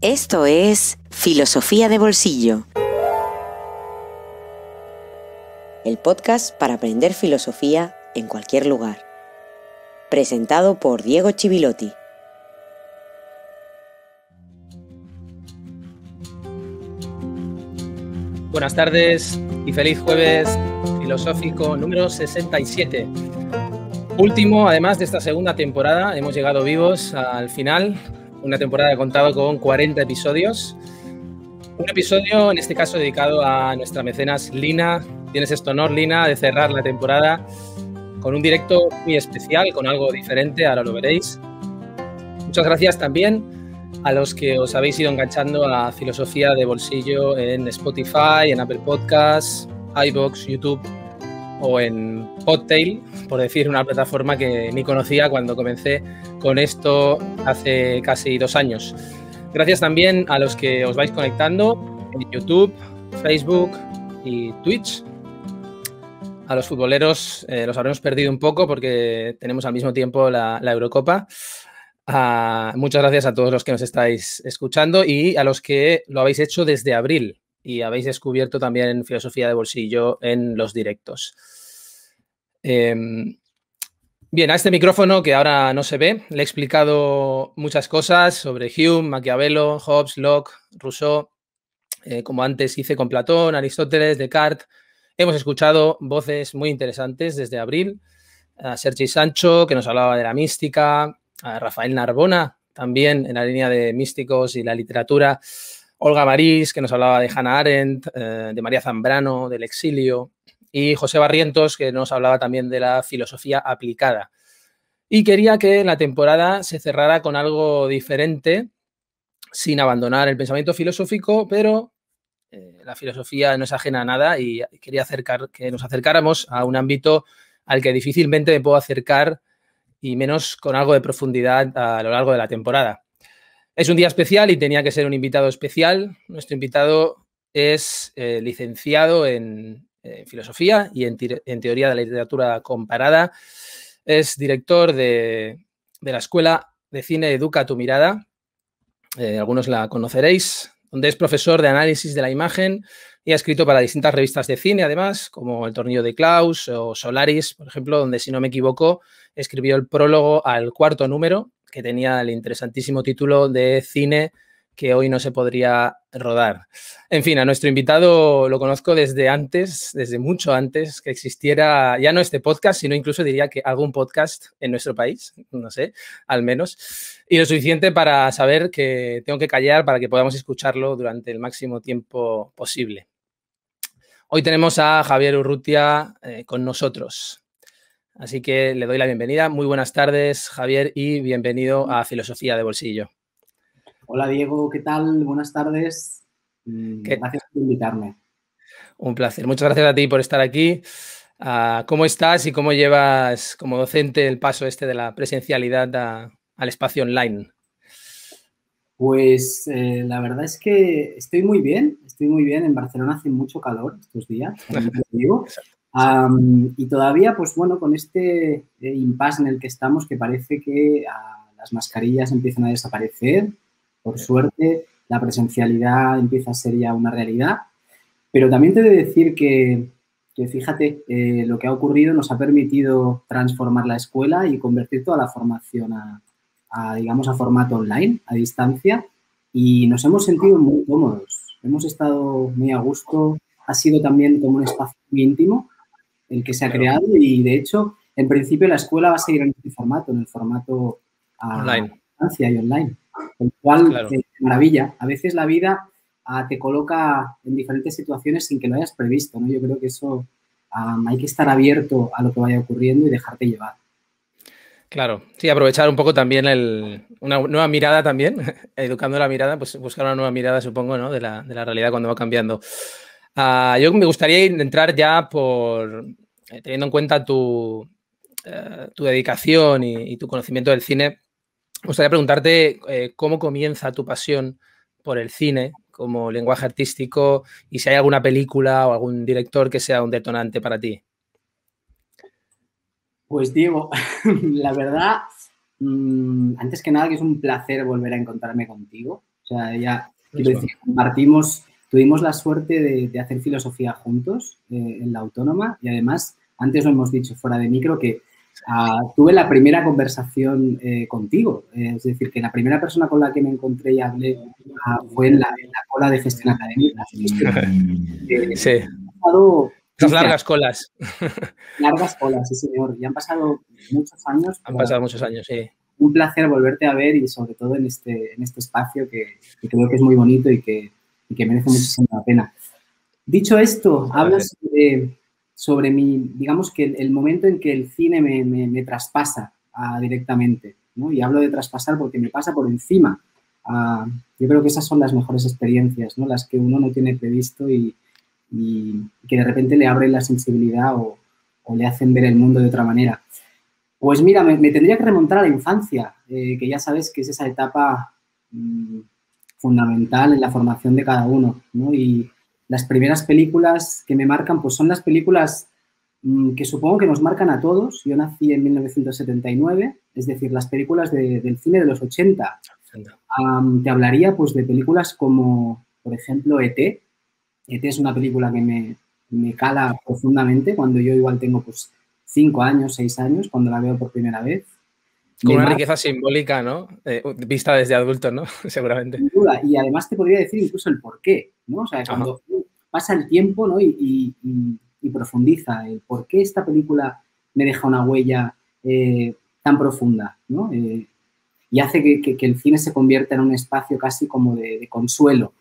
Esto es Filosofía de Bolsillo, el podcast para aprender filosofía en cualquier lugar. Presentado por Diego Chivilotti. Buenas tardes y feliz jueves filosófico número 67. Último, además de esta segunda temporada, hemos llegado vivos al final. Una temporada que ha contado con 40 episodios. Un episodio, en este caso, dedicado a nuestra mecenas Lina. Tienes este honor, Lina, de cerrar la temporada con un directo muy especial, con algo diferente, ahora lo veréis. Muchas gracias también a los que os habéis ido enganchando a Filosofía de Bolsillo en Spotify, en Apple Podcasts, iVoox, YouTube o en Podtail, por decir una plataforma que ni conocía cuando comencé con esto hace casi 2 años. Gracias también a los que os vais conectando en YouTube, Facebook y Twitch. A los futboleros los habremos perdido un poco porque tenemos al mismo tiempo la Eurocopa. Muchas gracias a todos los que nos estáis escuchando y a los que lo habéis hecho desde abril y habéis descubierto también Filosofía de Bolsillo en los directos. Bien, a este micrófono que ahora no se ve, le he explicado muchas cosas sobre Hume, Maquiavelo, Hobbes, Locke, Rousseau, como antes hice con Platón, Aristóteles, Descartes. Hemos escuchado voces muy interesantes desde abril, a Sergi Sancho, que nos hablaba de la mística, a Rafael Narbona, también en la línea de místicos y la literatura, Olga Marís, que nos hablaba de Hannah Arendt, de María Zambrano, del exilio, y José Barrientos, que nos hablaba también de la filosofía aplicada. Y quería que la temporada se cerrara con algo diferente, sin abandonar el pensamiento filosófico, pero la filosofía no es ajena a nada y quería que nos acercáramos a un ámbito al que difícilmente me puedo acercar y menos con algo de profundidad a lo largo de la temporada. Es un día especial y tenía que ser un invitado especial. Nuestro invitado es licenciado en filosofía y en teoría de la literatura comparada. Es director de la Escuela de Cine Educa tu Mirada. Algunos la conoceréis, donde es profesor de análisis de la imagen y ha escrito para distintas revistas de cine, además, como El Tornillo de Klaus o Solaris, por ejemplo, donde, si no me equivoco, escribió el prólogo al 4º número, que tenía el interesantísimo título de Cine que hoy no se podría rodar. En fin, a nuestro invitado lo conozco desde antes, desde mucho antes que existiera ya no este podcast, sino incluso diría que algún podcast en nuestro país, no sé, al menos. Y lo suficiente para saber que tengo que callar para que podamos escucharlo durante el máximo tiempo posible. Hoy tenemos a Javier Urrutia con nosotros. Así que le doy la bienvenida. Muy buenas tardes, Javier, y bienvenido a Filosofía de Bolsillo. Hola, Diego, ¿qué tal? Buenas tardes. Gracias por invitarme. Un placer. Muchas gracias a ti por estar aquí. ¿Cómo estás y cómo llevas como docente el paso de la presencialidad al espacio online? Pues la verdad es que estoy muy bien. En Barcelona hace mucho calor estos días, también te digo. Y todavía, pues bueno, con este impasse en el que estamos, que parece que las mascarillas empiezan a desaparecer, por suerte, la presencialidad empieza a ser ya una realidad. Pero también te he de decir que fíjate, lo que ha ocurrido nos ha permitido transformar la escuela y convertir toda la formación digamos, a formato online, a distancia, y nos hemos sentido muy cómodos. Hemos estado muy a gusto. Ha sido también como un espacio muy íntimo el que se ha creado y, de hecho, en principio la escuela va a seguir en este formato, en el formato online. A distancia y online. Con lo cual, maravilla. A veces la vida te coloca en diferentes situaciones sin que lo hayas previsto, ¿no? Yo creo que eso hay que estar abierto a lo que vaya ocurriendo y dejarte llevar. Claro, sí, aprovechar un poco también una nueva mirada también, educando la mirada, pues buscar una nueva mirada, supongo, ¿no? de la realidad cuando va cambiando. Yo me gustaría entrar ya teniendo en cuenta tu dedicación y tu conocimiento del cine, me gustaría preguntarte cómo comienza tu pasión por el cine como lenguaje artístico y si hay alguna película o algún director que sea un detonante para ti. Pues Diego, la verdad, antes que nada que es un placer volver a encontrarme contigo. O sea, ya, quiero decir, tuvimos la suerte de hacer filosofía juntos en la Autónoma y además, antes lo hemos dicho fuera de micro, que tuve la primera conversación contigo. Es decir, que la primera persona con la que me encontré y hablé fue en la cola de gestión académica. Sí. Esas largas colas. Largas colas, sí, señor. Y han pasado muchos años. Han pasado muchos años, sí. Un placer volverte a ver y sobre todo en este espacio que creo que es muy bonito y que merece muchísimo la pena. Dicho esto, hablas sobre digamos que el momento en que el cine me traspasa directamente, ¿no? Y hablo de traspasar porque me pasa por encima. Yo creo que esas son las mejores experiencias, ¿no? Las que uno no tiene previsto y que de repente le abren la sensibilidad o le hacen ver el mundo de otra manera. Pues mira, me tendría que remontar a la infancia, que ya sabes que es esa etapa fundamental en la formación de cada uno, ¿no? Y las primeras películas que me marcan, pues son las películas que supongo que nos marcan a todos. Yo nací en 1979, es decir, las películas del cine de los 80. Te hablaría, pues, de películas como, por ejemplo, E.T. E.T. es una película que me cala profundamente cuando yo igual tengo, pues, 5 años, 6 años, cuando la veo por primera vez. Con una riqueza simbólica, ¿no? Vista desde adulto, ¿no? Seguramente. Sin duda. Y además te podría decir incluso el porqué, ¿no? O sea, cuando pasa el tiempo, ¿no? Y profundiza el por qué esta película me deja una huella tan profunda, ¿no? Y hace que el cine se convierta en un espacio casi como de consuelo.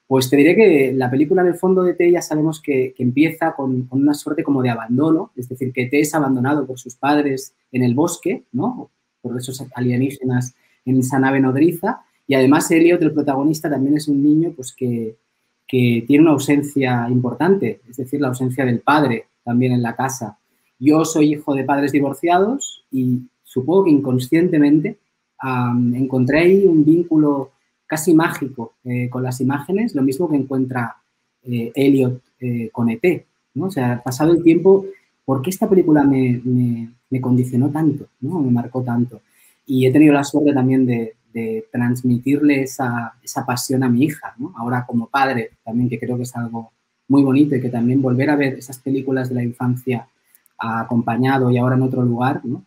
Pues te diré que la película en el fondo de E.T. ya sabemos que empieza con una suerte como de abandono, es decir, que E.T. es abandonado por sus padres en el bosque, ¿no? Por esos alienígenas en esa nave nodriza, y además Elliot, el protagonista, también es un niño pues que tiene una ausencia importante, es decir, la ausencia del padre también en la casa. Yo soy hijo de padres divorciados y supongo que inconscientemente encontré ahí un vínculo casi mágico con las imágenes, lo mismo que encuentra Elliot con E.T., ¿no? O sea, pasado el tiempo, ¿por qué esta película me condicionó tanto, ¿no? Me marcó tanto? Y he tenido la suerte también de transmitirle esa pasión a mi hija, ¿no? Ahora como padre también, que creo que es algo muy bonito y que también volver a ver esas películas de la infancia acompañado y ahora en otro lugar, ¿no?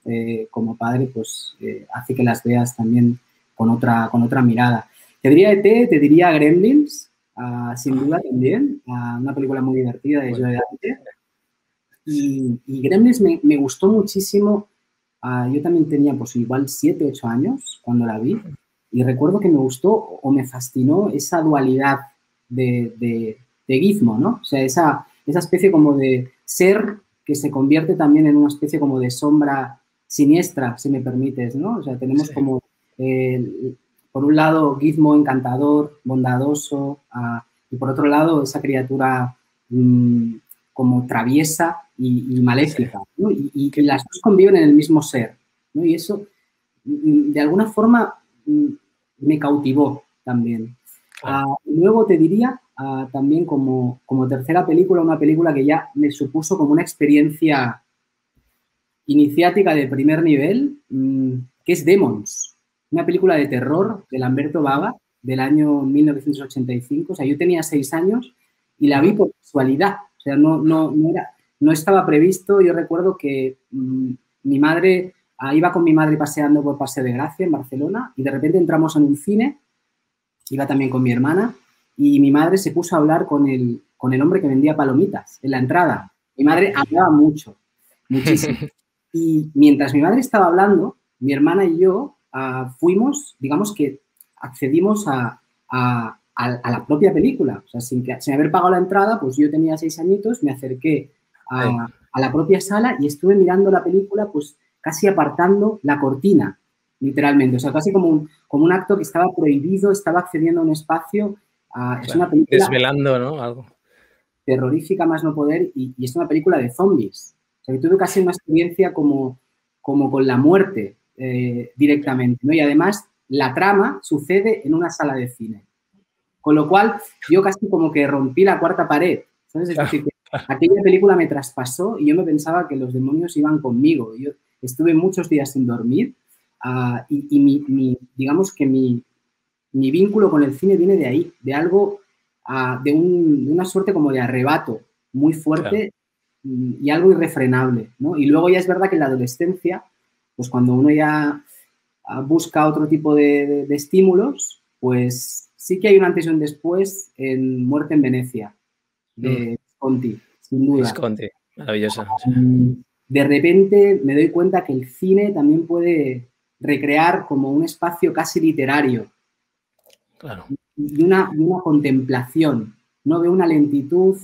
Como padre, pues hace que las veas también con otra mirada. Te diría E.T., te diría Gremlins, sin duda también, una película muy divertida de Joe Dante. Y Gremlins me gustó muchísimo. Yo también tenía pues igual 7, 8 años cuando la vi y recuerdo que me gustó o me fascinó esa dualidad de Gizmo, ¿no? O sea, esa especie como de ser que se convierte también en una especie como de sombra siniestra, si me permites, ¿no? O sea, tenemos como, por un lado, Gizmo encantador, bondadoso, y por otro lado, esa criatura como traviesa y maléfica, ¿no? Y las dos conviven en el mismo ser, ¿no? Y eso, de alguna forma, me cautivó también. Luego te diría también como tercera película, una película que ya me supuso como una experiencia iniciática de primer nivel, que es Demons, una película de terror de Lamberto Bava del año 1985. O sea, yo tenía 6 años y la vi por casualidad. O sea, no estaba previsto. Yo recuerdo que mi madre, iba con mi madre paseando por Paseo de Gracia en Barcelona y de repente entramos en un cine, iba también con mi hermana y mi madre se puso a hablar con el hombre que vendía palomitas en la entrada. Mi madre hablaba mucho, muchísimo. Y mientras mi madre estaba hablando, mi hermana y yo fuimos, digamos que accedimos a la propia película. O sea, sin haber pagado la entrada, pues yo tenía 6 añitos, me acerqué a la propia sala y estuve mirando la película, pues casi apartando la cortina, literalmente. O sea, casi como un acto que estaba prohibido, estaba accediendo a un espacio. Es una película desvelando, ¿no? Algo terrorífica más no poder y es una película de zombies. O sea, que tuve casi una experiencia como con la muerte directamente, ¿no? Y además la trama sucede en una sala de cine. Con lo cual, yo casi como que rompí la cuarta pared, ¿sabes? Es decir, que aquella película me traspasó y yo me pensaba que los demonios iban conmigo. Yo estuve muchos días sin dormir digamos que mi mi vínculo con el cine viene de ahí, de algo, de una suerte como de arrebato muy fuerte, claro, y algo irrefrenable, ¿no? Y luego ya es verdad que en la adolescencia, pues cuando uno ya busca otro tipo de estímulos, pues sí que hay un antes y un después en Muerte en Venecia, de Visconti, sin duda. Visconti, maravillosa. De repente me doy cuenta que el cine también puede recrear como un espacio casi literario. Claro. Y una contemplación, ¿no? Veo una lentitud,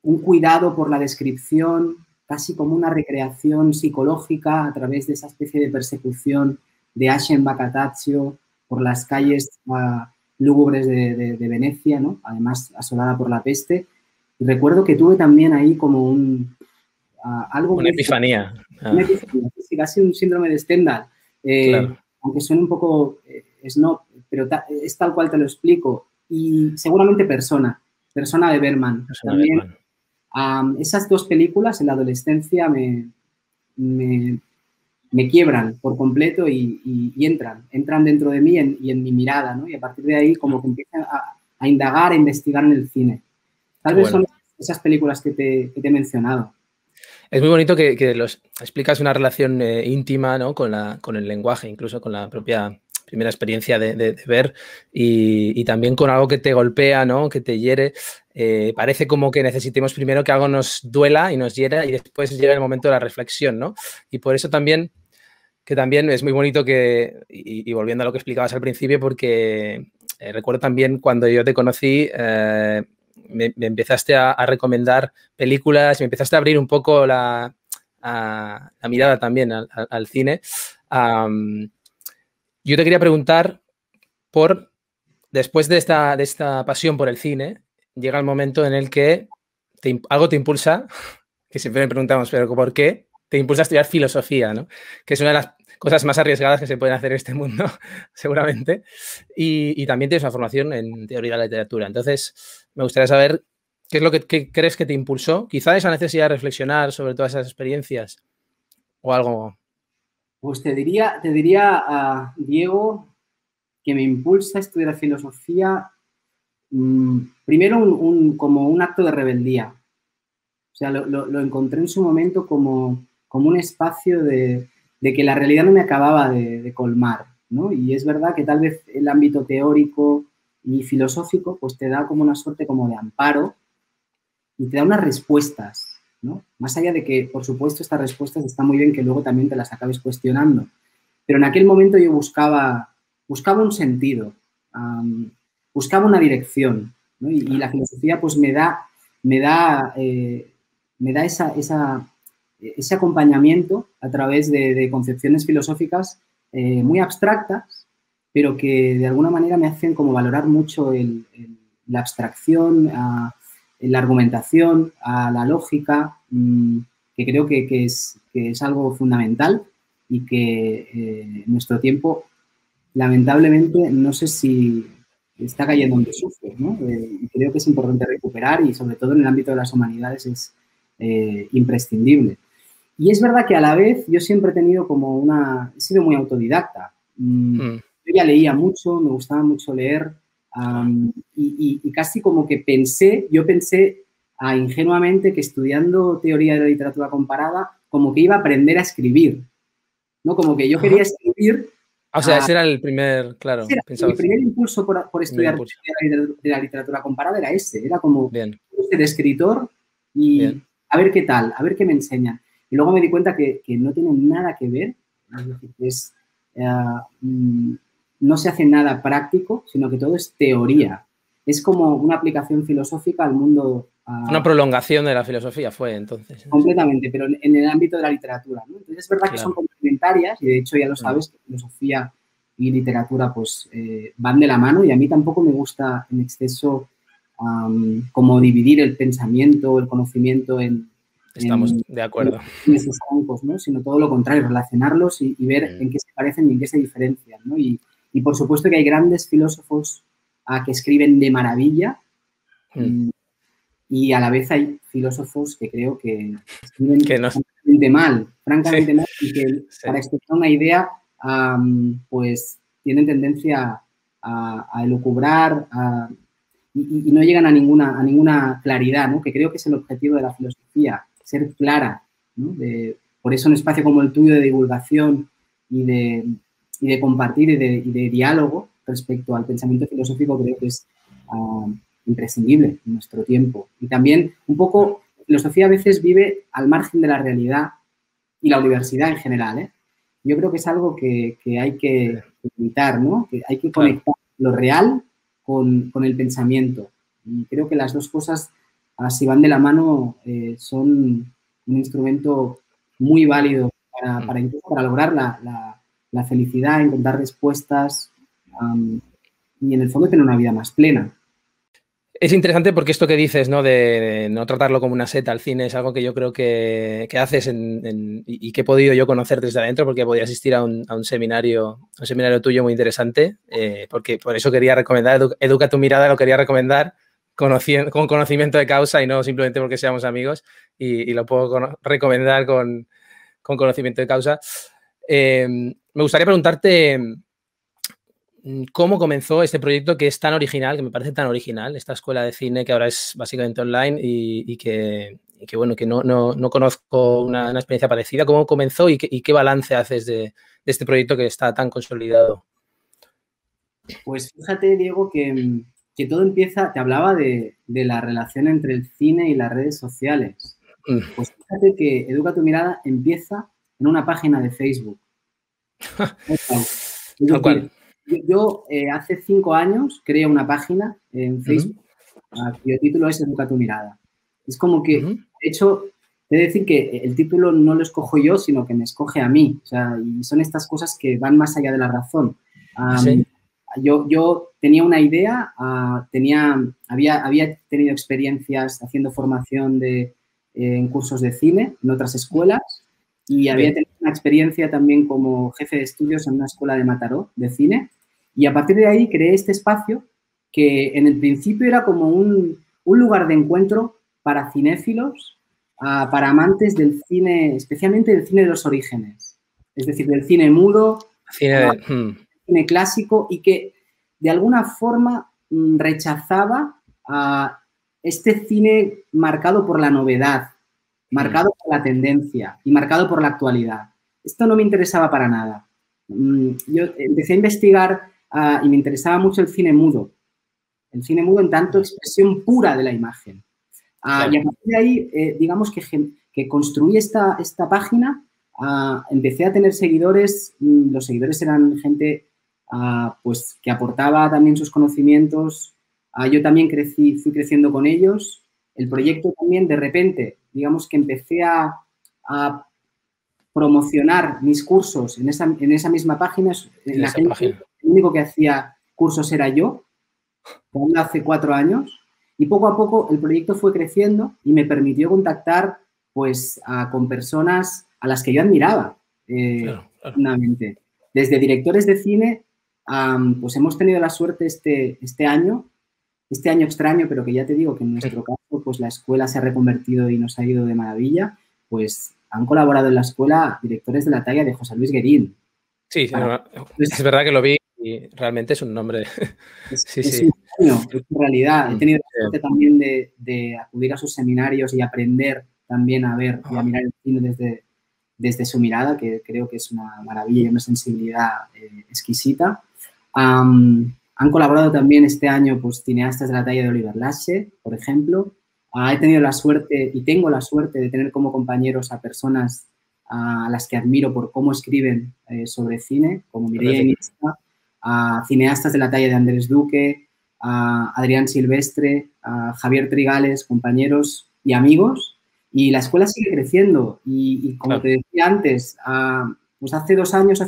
un cuidado por la descripción, casi como una recreación psicológica a través de esa especie de persecución de Ashen Bakataccio por las calles lúgubres de Venecia, ¿no? Además asolada por la peste. Y recuerdo que tuve también ahí como algo una epifanía. Una epifanía, casi un síndrome de Stendhal. Claro. Aunque suene un poco snob, pero es tal cual te lo explico. Y seguramente Persona de Bergman. Persona también. Bergman. Esas dos películas en la adolescencia me quiebran por completo y entran dentro de mí y en mi mirada, ¿no? Y a partir de ahí como que empiezan a indagar, a investigar en el cine. Tal vez son esas películas que te he mencionado. Es muy bonito que los explicas una relación íntima, ¿no? con el lenguaje, incluso con la propia primera experiencia de ver y también con algo que te golpea, ¿no? Que te hiere. Parece como que necesitemos primero que algo nos duela y nos hiera y después llega el momento de la reflexión, ¿no? Y por eso también es muy bonito y volviendo a lo que explicabas al principio, porque recuerdo también cuando yo te conocí, me empezaste a recomendar películas, me empezaste a abrir un poco la mirada también al cine. Yo te quería preguntar después de esta pasión por el cine, llega el momento en el que algo te impulsa, que siempre me preguntamos, pero ¿por qué? Te impulsa a estudiar filosofía, ¿no? Que es una de las cosas más arriesgadas que se pueden hacer en este mundo, seguramente. Y también tienes una formación en teoría de la literatura. Entonces, me gustaría saber qué es lo que crees que te impulsó. Quizá esa necesidad de reflexionar sobre todas esas experiencias o algo. Pues te diría Diego, que me impulsa a estudiar filosofía, primero como un acto de rebeldía. O sea, lo encontré en su momento como un espacio de que la realidad no me acababa de colmar, ¿no? Y es verdad que tal vez el ámbito teórico y filosófico pues te da como una suerte como de amparo y te da unas respuestas, ¿no? Más allá de que, por supuesto, estas respuestas está muy bien que luego también te las acabes cuestionando. Pero en aquel momento yo buscaba un sentido, buscaba una dirección, ¿no? Y la filosofía pues me da ese acompañamiento a través de concepciones filosóficas muy abstractas, pero que de alguna manera me hacen como valorar mucho la abstracción, la argumentación, la lógica, que creo que es algo fundamental y que en nuestro tiempo, lamentablemente, no sé si está cayendo en desuso, ¿no? Creo que es importante recuperar y sobre todo en el ámbito de las humanidades es imprescindible. Y es verdad que a la vez yo siempre he tenido he sido muy autodidacta. Yo ya leía mucho, me gustaba mucho leer y casi como que pensé ingenuamente que estudiando teoría de la literatura comparada como que iba a aprender a escribir, ¿no? Como que yo quería escribir. O sea, ese era el primer, claro. Mi primer impulso por estudiar de la literatura comparada era ese. Era como ser escritor y a ver qué tal, a ver qué me enseñan. Y luego me di cuenta que no tiene nada que ver. Es decir, no se hace nada práctico, sino que todo es teoría. Es como una aplicación filosófica al mundo. Una prolongación de la filosofía fue entonces. Completamente, pero en el ámbito de la literatura, ¿no? Entonces es verdad que son complementarias y de hecho ya lo sabes, que filosofía y literatura pues van de la mano y a mí tampoco me gusta en exceso como dividir el pensamiento, el conocimiento Estamos de acuerdo. En esos campos, ¿no? Sino todo lo contrario, relacionarlos y ver en qué se parecen y en qué se diferencian, ¿no? Y por supuesto que hay grandes filósofos que escriben de maravilla y a la vez hay filósofos que creo que escriben francamente mal y que para expresar una idea pues tienen tendencia a elucubrar y no llegan a ninguna claridad, ¿no? Que creo que es el objetivo de la filosofía, ser clara, ¿no? Por eso un espacio como el tuyo de divulgación y de compartir y de diálogo respecto al pensamiento filosófico creo que es imprescindible en nuestro tiempo. Y también un poco, la filosofía a veces vive al margen de la realidad y la universidad en general, ¿eh? Yo creo que es algo que hay que evitar, ¿no? Que hay que conectar lo real con el pensamiento. Y creo que las dos cosas, si van de la mano, son un instrumento muy válido para lograr la felicidad, encontrar respuestas y, en el fondo, tener una vida más plena. Es interesante porque esto que dices, ¿no? De no tratarlo como una seta al cine es algo que yo creo que haces y que he podido yo conocer desde adentro porque podía asistir a un seminario tuyo muy interesante, porque por eso quería recomendar Educa tu mirada, lo quería recomendar con conocimiento de causa y no simplemente porque seamos amigos y lo puedo recomendar con conocimiento de causa. Me gustaría preguntarte ¿cómo comenzó este proyecto que es tan original, que me parece tan original, esta escuela de cine que ahora es básicamente online y que bueno, que no conozco una experiencia parecida? ¿Cómo comenzó y qué balance haces de este proyecto que está tan consolidado? Pues fíjate, Diego, que todo empieza, te hablaba de la relación entre el cine y las redes sociales. Pues fíjate que Educa tu mirada empieza en una página de Facebook. Tal cual. Yo hace 5 años creé una página en Facebook cuyo título es Educa tu mirada. Es como que, de hecho, he de decir que el título no lo escojo yo, sino que me escoge a mí. O sea, y son estas cosas que van más allá de la razón. ¿Sí? Yo tenía una idea, había tenido experiencias haciendo formación en cursos de cine en otras escuelas y había tenido una experiencia también como jefe de estudios en una escuela de Mataró de cine y a partir de ahí creé este espacio que en el principio era como un lugar de encuentro para cinéfilos, para amantes del cine, especialmente del cine de los orígenes, es decir, del cine mudo, cine clásico y que de alguna forma rechazaba este cine marcado por la novedad, marcado por la tendencia y marcado por la actualidad. Esto no me interesaba para nada. Yo empecé a investigar y me interesaba mucho el cine mudo en tanto expresión pura de la imagen. Y a partir de ahí, digamos que construí esta página, empecé a tener seguidores, los seguidores eran gente pues que aportaba también sus conocimientos, yo también fui creciendo con ellos, el proyecto también de repente, digamos que empecé a promocionar mis cursos en esa misma página, el único que hacía cursos era yo, hace 4 años, y poco a poco el proyecto fue creciendo y me permitió contactar pues con personas a las que yo admiraba, finalmente. Desde directores de cine, pues hemos tenido la suerte este año extraño, pero que ya te digo que en nuestro caso pues la escuela se ha reconvertido y nos ha ido de maravilla, pues han colaborado en la escuela directores de la talla de José Luis Guerín. Sí, es verdad que lo vi y realmente es un nombre. Es un sueño, en realidad. He tenido la suerte también de acudir a sus seminarios y aprender también a ver y a mirar el cine desde su mirada, que creo que es una maravilla y una sensibilidad exquisita. Han colaborado también este año pues, cineastas de la talla de Oliver Lache, por ejemplo. He tenido la suerte y tengo la suerte de tener como compañeros a personas a las que admiro por cómo escriben sobre cine, como Mireia Iniesta, a cineastas de la talla de Andrés Duque, a Adrián Silvestre, a Javier Trigales, compañeros y amigos. Y la escuela sigue creciendo. Y como te decía antes, pues hace 2 años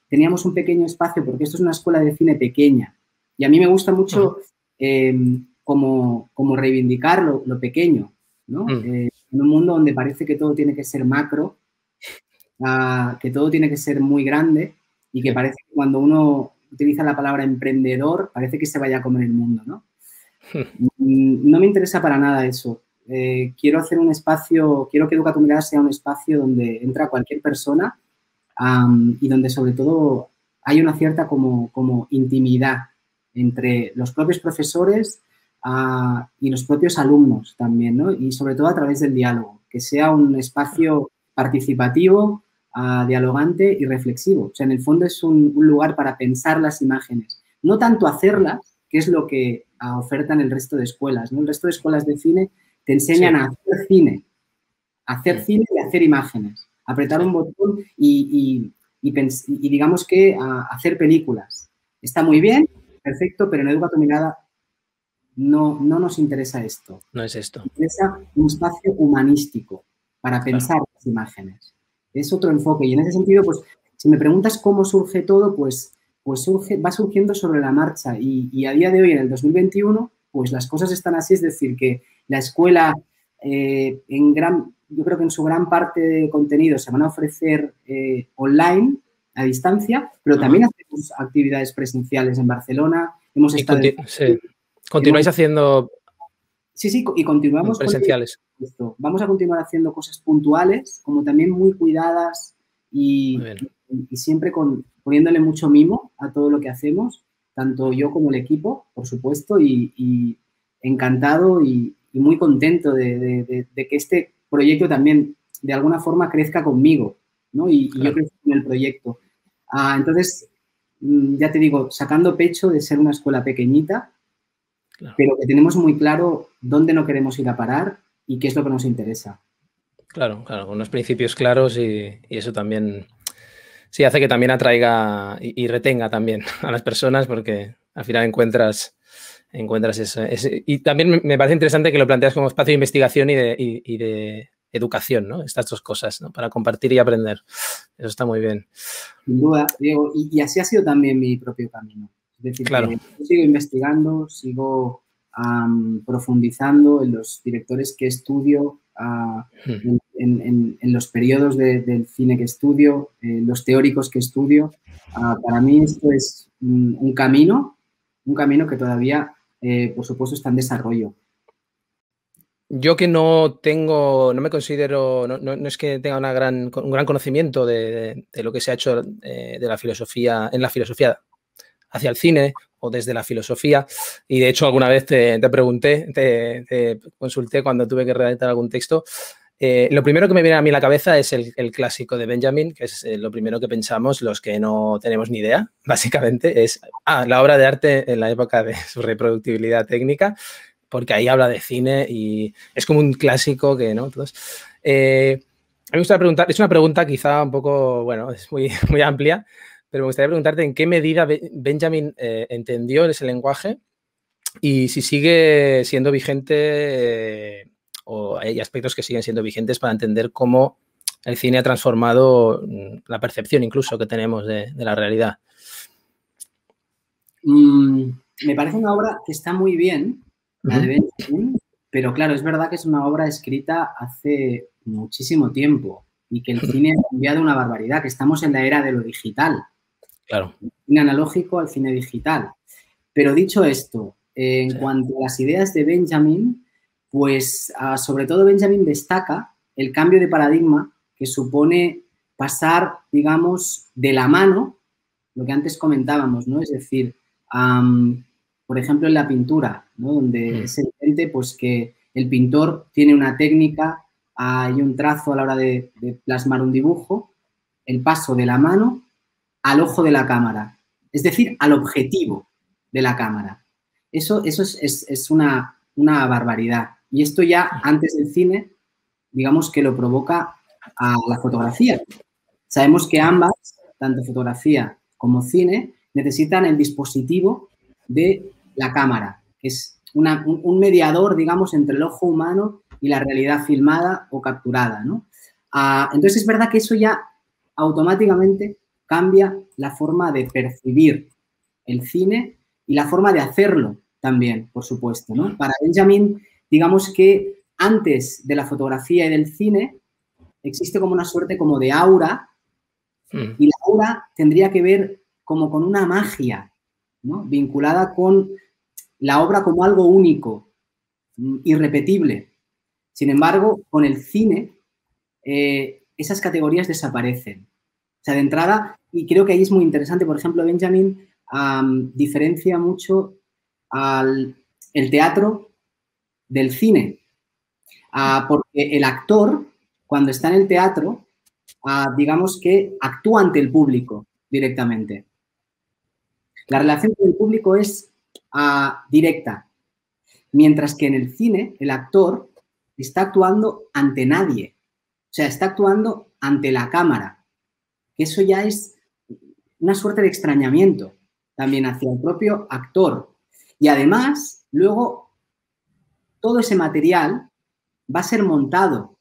teníamos un pequeño espacio, porque esto es una escuela de cine pequeña. Y a mí me gusta mucho como reivindicar lo pequeño, ¿no? En un mundo donde parece que todo tiene que ser macro, que todo tiene que ser muy grande y que parece que cuando uno utiliza la palabra emprendedor, parece que se vaya a comer el mundo, ¿no? No me interesa para nada eso. Quiero hacer un espacio, quiero que Educa tu mirada sea un espacio donde entra cualquier persona y donde sobre todo hay una cierta como intimidad entre los propios profesores y los propios alumnos también, ¿no? Y sobre todo a través del diálogo, que sea un espacio participativo, dialogante y reflexivo. O sea, en el fondo es un lugar para pensar las imágenes. No tanto hacerlas, que es lo que ofertan el resto de escuelas, ¿no? El resto de escuelas de cine te enseñan a hacer cine y hacer imágenes, apretar un botón y digamos que hacer películas. Está muy bien, perfecto, pero en Educa tu mirada no nos interesa esto. No es esto. Nos interesa un espacio humanístico para pensar las imágenes. Es otro enfoque y en ese sentido, pues, si me preguntas cómo surge todo, pues va surgiendo sobre la marcha y a día de hoy, en el 2021, pues las cosas están así, es decir, que la escuela, yo creo que en su gran parte de contenido se van a ofrecer online, a distancia, pero también hacemos actividades presenciales en Barcelona. Hemos estado... ¿Continuáis haciendo...? Sí, y continuamos presenciales. Con esto. Vamos a continuar haciendo cosas puntuales, como también muy cuidadas y siempre poniéndole mucho mimo a todo lo que hacemos, tanto yo como el equipo, por supuesto, y encantado y muy contento de que este proyecto también de alguna forma crezca conmigo, ¿no? Y yo crezco con el proyecto. Entonces, ya te digo, sacando pecho de ser una escuela pequeñita, pero que tenemos muy claro dónde no queremos ir a parar y qué es lo que nos interesa. Claro, con unos principios claros y eso también sí hace que también atraiga y retenga también a las personas porque al final encuentras eso. Y también me parece interesante que lo planteas como espacio de investigación y de educación, ¿no? Estas dos cosas, ¿no? Para compartir y aprender. Eso está muy bien. Sin duda, Diego. Y así ha sido también mi propio camino. Es decir, que yo sigo investigando, sigo profundizando en los directores que estudio, en los periodos del cine que estudio, los teóricos que estudio. Para mí esto es un camino que todavía, por supuesto, está en desarrollo. Yo que no me considero, no es que tenga un gran conocimiento de lo que se ha hecho de la filosofía, en la filosofía hacia el cine o desde la filosofía, y de hecho alguna vez te pregunté, te consulté cuando tuve que redactar algún texto. Lo primero que me viene a mí a la cabeza es el clásico de Benjamin, que es lo primero que pensamos los que no tenemos ni idea, básicamente, es la obra de arte en la época de su reproductibilidad técnica, porque ahí habla de cine y es como un clásico que, ¿no? Entonces, a mí me gustaría preguntar, es una pregunta quizá un poco, bueno, es muy amplia, pero me gustaría preguntarte en qué medida Benjamin entendió ese lenguaje y si sigue siendo vigente o hay aspectos que siguen siendo vigentes para entender cómo el cine ha transformado la percepción incluso que tenemos de la realidad. Me parece una obra que está muy bien, la de Benjamin, pero claro, es verdad que es una obra escrita hace muchísimo tiempo y que el cine ha cambiado una barbaridad, que estamos en la era de lo digital. Claro. Del cine analógico al cine digital. Pero dicho esto, en cuanto a las ideas de Benjamin, pues sobre todo Benjamin destaca el cambio de paradigma que supone pasar, digamos, de la mano, lo que antes comentábamos, ¿no? Es decir, por ejemplo, en la pintura, ¿no? Donde es evidente pues, que el pintor tiene una técnica y un trazo a la hora de plasmar un dibujo, el paso de la mano al ojo de la cámara, es decir, al objetivo de la cámara. Eso es una barbaridad. Y esto ya antes del cine, digamos que lo provoca a la fotografía. Sabemos que ambas, tanto fotografía como cine, necesitan el dispositivo de la cámara, que es un mediador, digamos, entre el ojo humano y la realidad filmada o capturada, ¿no? Entonces, es verdad que eso ya automáticamente cambia la forma de percibir el cine y la forma de hacerlo también, por supuesto, ¿no? Para Benjamin, digamos que antes de la fotografía y del cine existe como una suerte como de aura y la aura tendría que ver como con una magia, ¿no? Vinculada con la obra como algo único, irrepetible. Sin embargo, con el cine esas categorías desaparecen. O sea, de entrada, y creo que ahí es muy interesante, por ejemplo, Benjamin diferencia mucho el teatro del cine, porque el actor, cuando está en el teatro, digamos que actúa ante el público directamente. La relación con el público es directa, mientras que en el cine el actor está actuando ante nadie, o sea, está actuando ante la cámara, que eso ya es una suerte de extrañamiento también hacia el propio actor. Y además, luego, todo ese material va a ser montado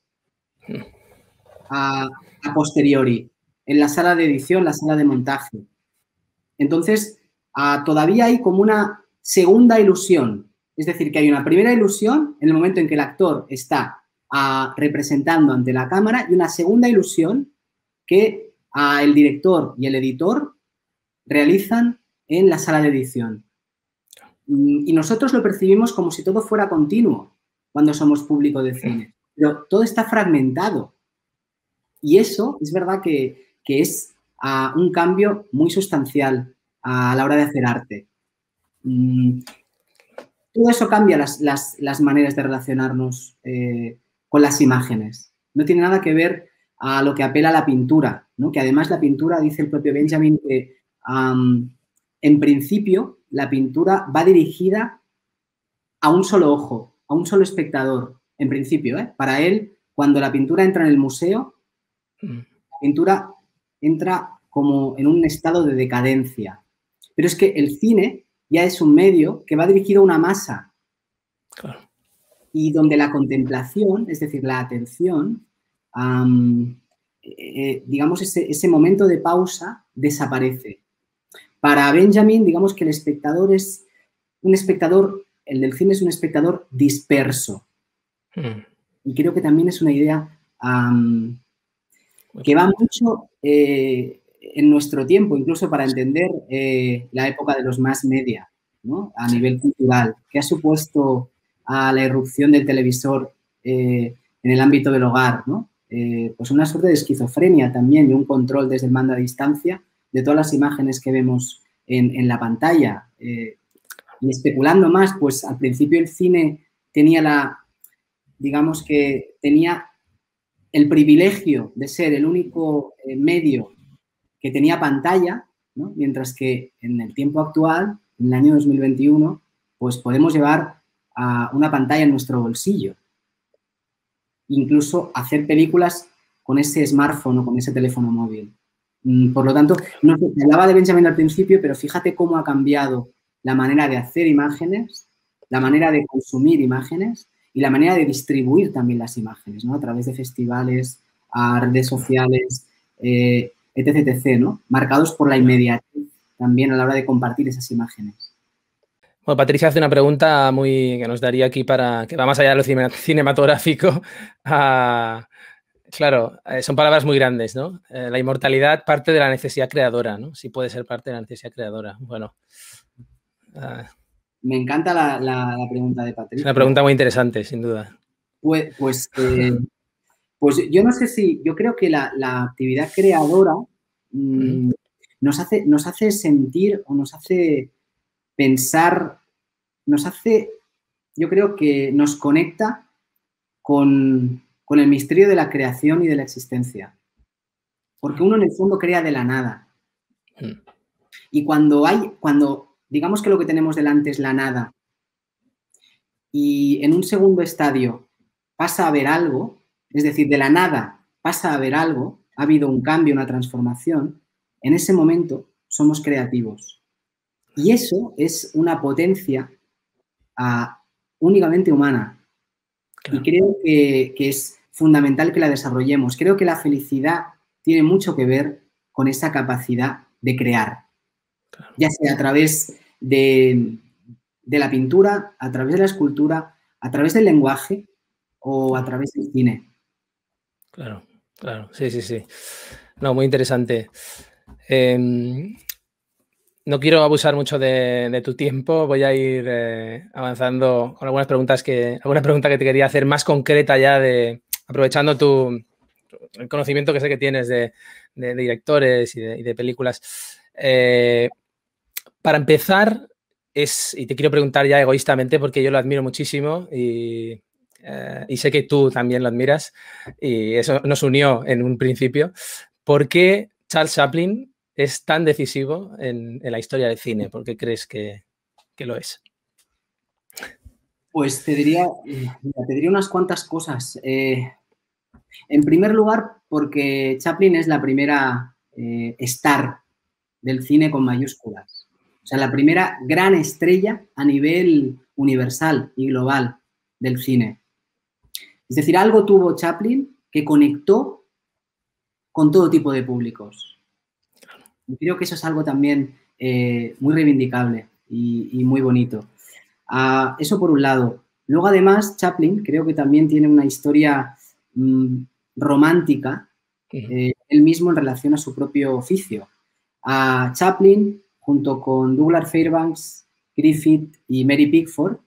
a posteriori en la sala de edición, la sala de montaje. Entonces, todavía hay como una segunda ilusión. Es decir, que hay una primera ilusión en el momento en que el actor está representando ante la cámara y una segunda ilusión que el director y el editor realizan en la sala de edición. Y nosotros lo percibimos como si todo fuera continuo cuando somos público de cine. Pero todo está fragmentado. Y eso es verdad que es un cambio muy sustancial a la hora de hacer arte. Todo eso cambia las maneras de relacionarnos con las imágenes. No tiene nada que ver a lo que apela a la pintura, ¿no? Que además la pintura, dice el propio Benjamin, que en principio la pintura va dirigida a un solo ojo, a un solo espectador, en principio. Para él, cuando la pintura entra en el museo, la pintura entra como en un estado de decadencia. Pero es que el cine ya es un medio que va dirigido a una masa. Claro. Y donde la contemplación, es decir, la atención, digamos, ese momento de pausa desaparece. Para Benjamin, digamos que el espectador es un espectador, el del cine es un espectador disperso. Y creo que también es una idea que va mucho en nuestro tiempo, incluso para entender la época de los mass media, ¿no? A nivel cultural, que ha supuesto a la irrupción del televisor en el ámbito del hogar, ¿no? Pues una suerte de esquizofrenia también y un control desde el mando a distancia de todas las imágenes que vemos en la pantalla. Y especulando más, pues al principio el cine tenía digamos que tenía el privilegio de ser el único medio que tenía pantalla, ¿no? Mientras que en el tiempo actual, en el año 2021, pues podemos llevar una pantalla en nuestro bolsillo. Incluso hacer películas con ese smartphone o con ese teléfono móvil. Por lo tanto, no se hablaba de Benjamin al principio, pero fíjate cómo ha cambiado la manera de hacer imágenes, la manera de consumir imágenes y la manera de distribuir también las imágenes, ¿no? A través de festivales, redes sociales, etc., etc., ¿no? Marcados por la inmediatez también a la hora de compartir esas imágenes. Bueno, Patricia hace una pregunta que nos daría aquí que va más allá de lo cinematográfico. Claro, son palabras muy grandes, ¿no? La inmortalidad parte de la necesidad creadora, ¿no? Sí puede ser parte de la necesidad creadora. Bueno. Me encanta la pregunta de Patricia. Es una pregunta muy interesante, sin duda. Pues yo no sé si... Yo creo que la actividad creadora nos hace sentir o nos hace pensar, yo creo que nos conecta con el misterio de la creación y de la existencia. Porque uno en el fondo crea de la nada. Y cuando digamos que lo que tenemos delante es la nada y en un segundo estadio pasa a haber algo, es decir, de la nada pasa a haber algo, ha habido un cambio, una transformación, en ese momento somos creativos. Y eso es una potencia únicamente humana. Claro. Y creo que es fundamental que la desarrollemos. Creo que la felicidad tiene mucho que ver con esa capacidad de crear. Claro. Ya sea a través de la pintura, a través de la escultura, a través del lenguaje o a través del cine. Claro, claro. Sí, sí, sí. No, muy interesante. No quiero abusar mucho de tu tiempo. Voy a ir avanzando con alguna pregunta que te quería hacer más concreta ya, aprovechando el conocimiento que sé que tienes de directores y de películas. Para empezar, y te quiero preguntar ya egoístamente porque yo lo admiro muchísimo y sé que tú también lo admiras y eso nos unió en un principio. ¿Por qué Charles Chaplin es tan decisivo en la historia del cine? ¿Por qué crees que lo es? Pues te diría unas cuantas cosas. En primer lugar, porque Chaplin es la primera star del cine con mayúsculas. O sea, la primera gran estrella a nivel universal y global del cine. Es decir, algo tuvo Chaplin que conectó con todo tipo de públicos. Y creo que eso es algo también muy reivindicable y muy bonito. Eso por un lado. Luego, además, Chaplin creo que también tiene una historia romántica, él mismo en relación a su propio oficio. Chaplin, junto con Douglas Fairbanks, Griffith y Mary Pickford,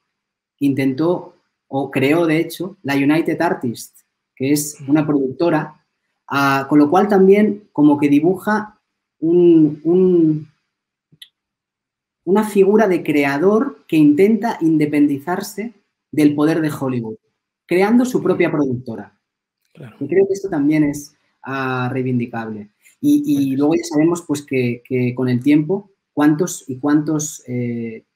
intentó o creó, de hecho, la United Artists, que es una productora, con lo cual también como que dibuja una figura de creador que intenta independizarse del poder de Hollywood, creando su propia productora. Claro. Y creo que esto también es reivindicable. Y luego ya sabemos pues, que con el tiempo cuántos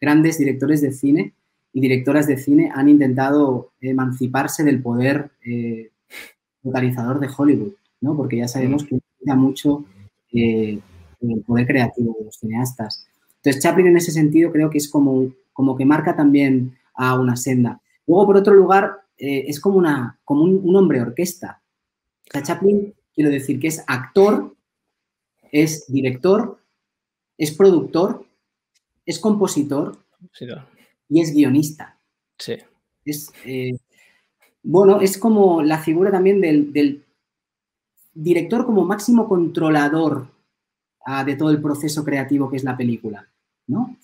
grandes directores de cine y directoras de cine han intentado emanciparse del poder totalizador de Hollywood, ¿no? Porque ya sabemos que necesita mucho el poder creativo de los cineastas. Entonces, Chaplin en ese sentido creo que es como que marca también a una senda. Luego, por otro lugar, es como un hombre orquesta. O sea, Chaplin, quiero decir que es actor, es director, es productor, es compositor y es guionista. Sí. Bueno, es como la figura también del director como máximo controlador de todo el proceso creativo que es la película, ¿no?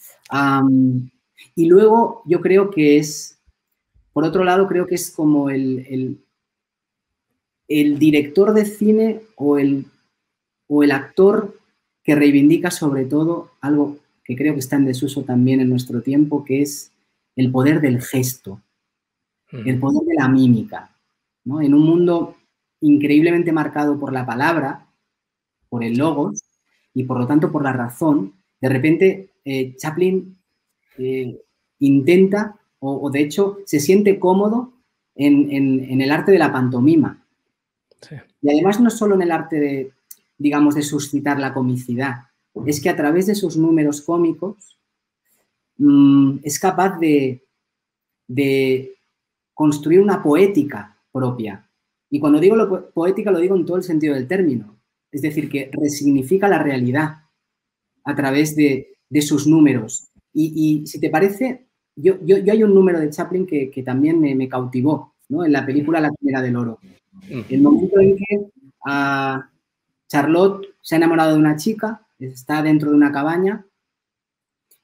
Y luego yo creo que es, por otro lado, creo que es como el director de cine o el actor que reivindica sobre todo algo que creo que está en desuso también en nuestro tiempo, que es el poder del gesto, el poder de la mímica, ¿no? En un mundo increíblemente marcado por la palabra, por el logos y por lo tanto por la razón, de repente Chaplin intenta o de hecho se siente cómodo en el arte de la pantomima. Sí. Y además no solo en el arte de, digamos, de suscitar la comicidad, es que a través de sus números cómicos es capaz de construir una poética propia. Y cuando digo poética lo digo en todo el sentido del término. Es decir, que resignifica la realidad a través de sus números. Y si te parece, yo hay un número de Chaplin que también me cautivó, ¿no? En la película La Quimera del Oro. El momento en que Charlotte se ha enamorado de una chica, está dentro de una cabaña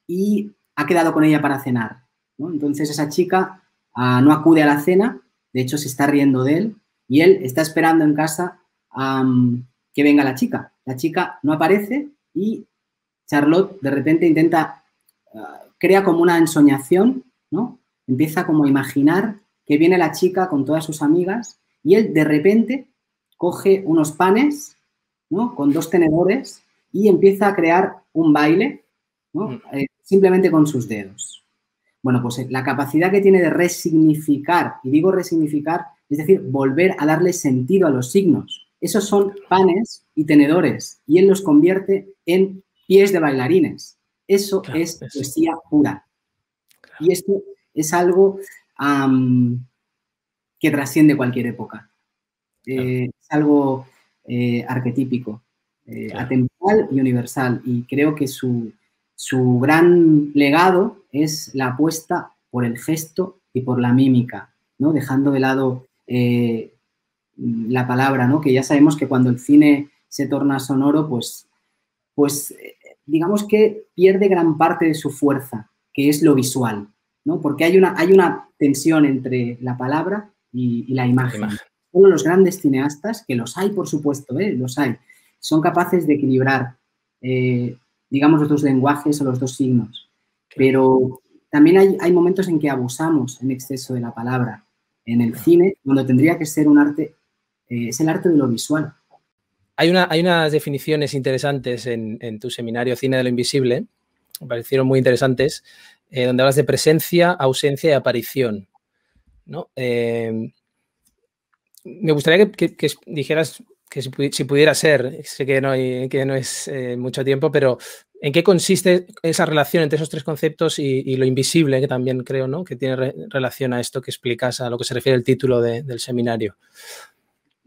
y ha quedado con ella para cenar, ¿no? Entonces esa chica no acude a la cena, de hecho se está riendo de él y él está esperando en casa que venga la chica. La chica no aparece y Charlotte de repente crea como una ensoñación, ¿no? Empieza como a imaginar que viene la chica con todas sus amigas y él de repente coge unos panes, ¿no? Con 2 tenedores y empieza a crear un baile, ¿no? Simplemente con sus dedos. Bueno, pues la capacidad que tiene de resignificar, y digo resignificar, es decir, volver a darle sentido a los signos. Esos son panes y tenedores y él los convierte en pies de bailarines. Eso es poesía pura. Y esto es algo que trasciende cualquier época. Es algo arquetípico, atemporal y universal. Y creo que su gran legado es la apuesta por el gesto y por la mímica, ¿no? Dejando de lado la palabra, ¿no? Que ya sabemos que cuando el cine se torna sonoro, pues digamos que pierde gran parte de su fuerza, que es lo visual, ¿no? Porque hay una tensión entre la palabra y la imagen. Uno de los grandes cineastas, que los hay, por supuesto, los hay, son capaces de equilibrar, digamos, los dos lenguajes o los dos signos. Pero también hay momentos en que abusamos en exceso de la palabra. En el cine, cuando tendría que ser un arte, es el arte de lo visual. Hay unas definiciones interesantes en tu seminario Cine de lo Invisible, me parecieron muy interesantes, donde hablas de presencia, ausencia y aparición, ¿no? Me gustaría que dijeras que si pudiera ser, sé que no es mucho tiempo, pero ¿en qué consiste esa relación entre esos tres conceptos y lo invisible, que también creo, ¿no?, que tiene relación a esto que explicas, a lo que se refiere el título del seminario?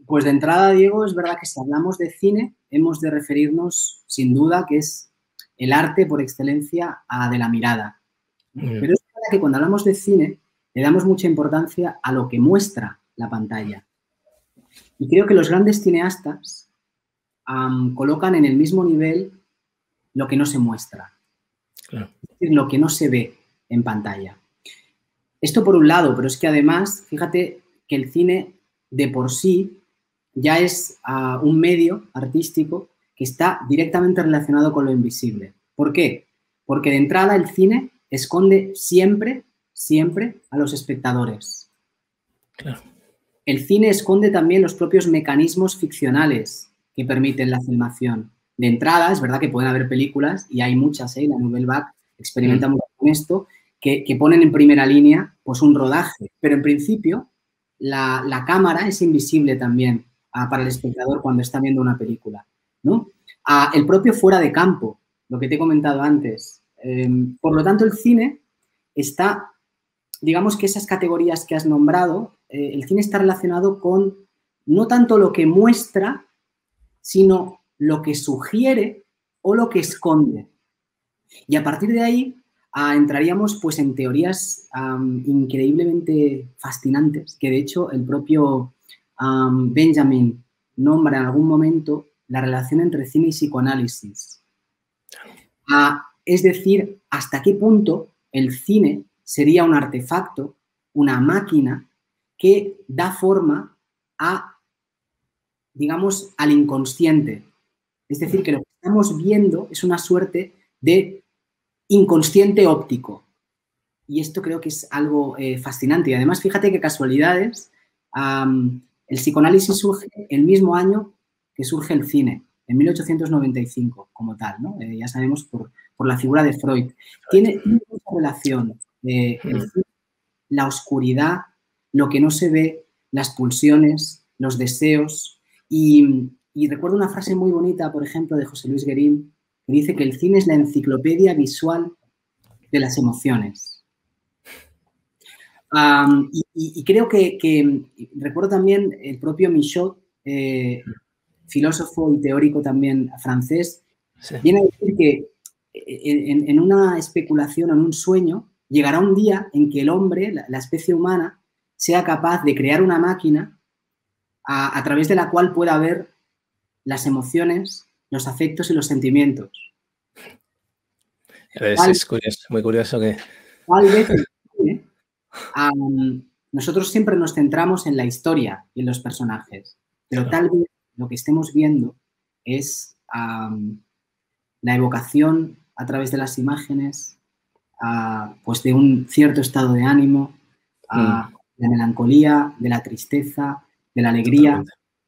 Pues de entrada, Diego, es verdad que si hablamos de cine, hemos de referirnos, sin duda, que es el arte por excelencia de la mirada. Pero es verdad que cuando hablamos de cine, le damos mucha importancia a lo que muestra la pantalla. Y creo que los grandes cineastas colocan en el mismo nivel lo que no se muestra. Claro. Es decir, lo que no se ve en pantalla. Esto por un lado, pero es que además, fíjate que el cine de por sí ya es un medio artístico que está directamente relacionado con lo invisible. ¿Por qué? Porque de entrada el cine esconde siempre a los espectadores. Claro. El cine esconde también los propios mecanismos ficcionales que permiten la filmación. De entrada, es verdad que pueden haber películas, y hay muchas, la Nouvelle Vague experimenta mucho con esto, que ponen en primera línea pues un rodaje. Pero en principio la cámara es invisible también para el espectador cuando está viendo una película, ¿no? El propio fuera de campo, lo que te he comentado antes. Por lo tanto, el cine está, digamos que esas categorías que has nombrado, el cine está relacionado con no tanto lo que muestra, sino lo que sugiere o lo que esconde. Y a partir de ahí entraríamos pues en teorías increíblemente fascinantes, que de hecho el propio Benjamin nombra en algún momento la relación entre cine y psicoanálisis. Es decir, hasta qué punto el cine sería un artefacto, una máquina que da forma digamos, al inconsciente. Es decir, que lo que estamos viendo es una suerte de inconsciente óptico. Y esto creo que es algo fascinante. Y además, fíjate qué casualidades. El psicoanálisis surge el mismo año que surge el cine, en 1895, como tal, ¿no? Ya sabemos por la figura de Freud. Tiene mucha relación la oscuridad, lo que no se ve, las pulsiones, los deseos. Y recuerdo una frase muy bonita, por ejemplo, de José Luis Guerín, que dice que el cine es la enciclopedia visual de las emociones. Y creo que recuerdo también el propio Michaud, filósofo y teórico también francés, sí, viene a decir que en una especulación o en un sueño llegará un día en que el hombre, la especie humana, sea capaz de crear una máquina a través de la cual pueda ver las emociones, los afectos y los sentimientos. Es curioso, muy curioso que... Tal vez nosotros siempre nos centramos en la historia y en los personajes, pero tal vez lo que estemos viendo es la evocación a través de las imágenes pues de un cierto estado de ánimo, de la melancolía, de la tristeza, de la alegría,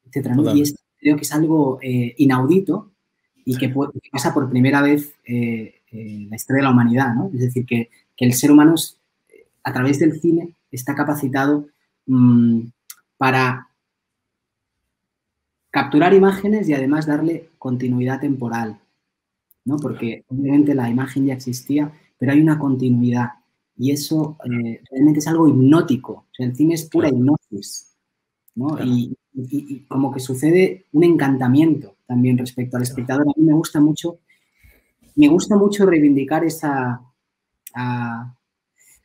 etc. ¿no? Y esto creo que es algo inaudito y que pasa por primera vez en la historia de la humanidad, ¿no? Es decir, que el ser humano a través del cine está capacitado para capturar imágenes y además darle continuidad temporal, ¿no? Porque obviamente la imagen ya existía, pero hay una continuidad y eso realmente es algo hipnótico. O sea, el cine es pura hipnosis, ¿no? Claro. Y como que sucede un encantamiento también respecto al espectador. A mí me gusta mucho reivindicar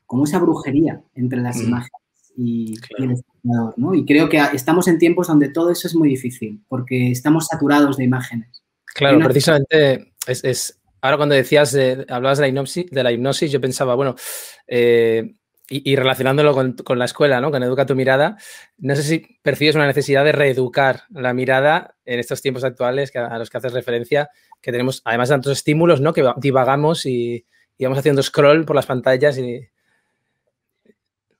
como esa brujería entre las imágenes y el espectador, ¿no? Y creo que estamos en tiempos donde todo eso es muy difícil, porque estamos saturados de imágenes. Claro, precisamente ahora cuando hablabas de la hipnosis, yo pensaba, bueno, Y relacionándolo con la escuela, ¿no? Con Educa tu mirada, no sé si percibes una necesidad de reeducar la mirada en estos tiempos actuales a los que haces referencia, que tenemos además tantos estímulos, ¿no? Que divagamos y vamos haciendo scroll por las pantallas y...